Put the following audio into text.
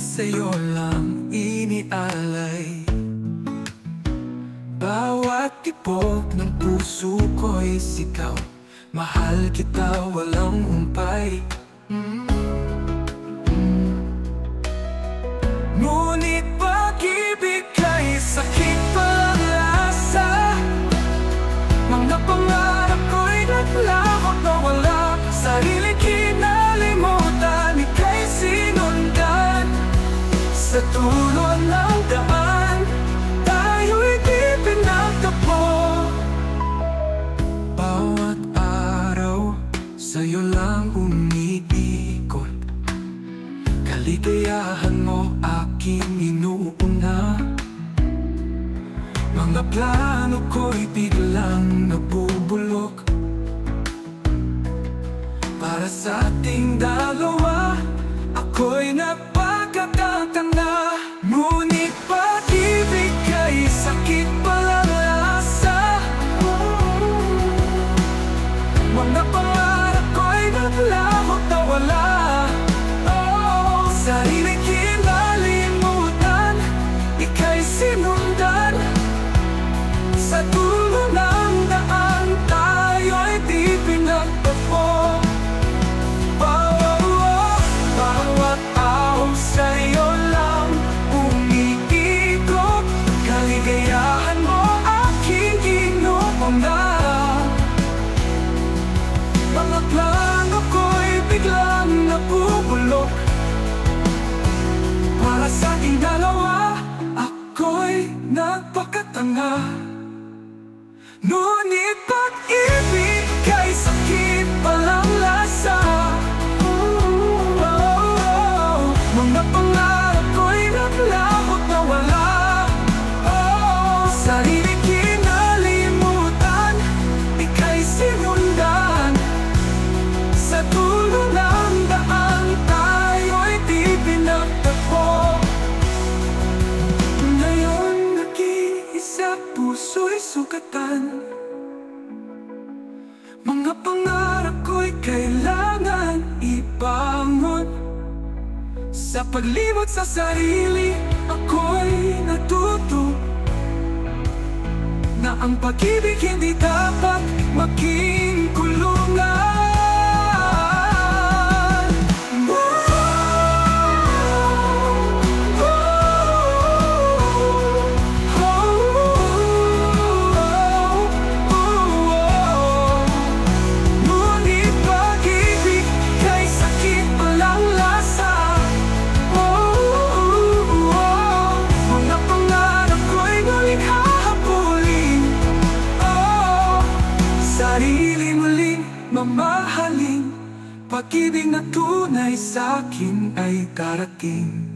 sa'yo lang inialay. Bawat tibok ng puso ko'y sigaw, mahal kita walang humpay. Ngunit pag-ibig ay sakit palang lasa. Mga pangarap ko'y naglahok na wala. Sarili kinalimutan, ika'y sinundan. Sa dulo ng daan, tayo'y di pinagtagpo. Bawat araw, sa'yo lang umiikot. Kaligayahan mo aking inuuna. Mga plano ko'y biglang nabubulok. Para sa ating dalawa, ako'y napagkatatanda. Ngunit pag-ibig ay sakit palang lasa. Mga pangarap ko'y naglahok na wala. Sarili kinalimutan, ika'y sinundan. Sa dulo ng daan, tayo'y di pinagtagpo. Bawat araw sa'yo lang umiikot. Kaligayahan mo aking inuuna. Mga plano ko'y biglang nabubulok. Para sa ating dalawa, ako'y nagpakatanga. Ngunit pag-ibig ay sakit palang lasa. Mga pangarap ko'y naglahok na wala. Sarili kinalimutan, ika'y sinundan. Sa dulo ng daan, tayo'y di pinagtagpo. Ngayon nag-iisa, puso'y sugatan. Mga pangarap ko'y kailangan ibangon. Sa paglimot sa sarili, ako'y natuto na ang pag-ibig hindi dapat maging kulungan. Sarili muling mamahalin, pag-ibig na tunay sa'kin ay darating.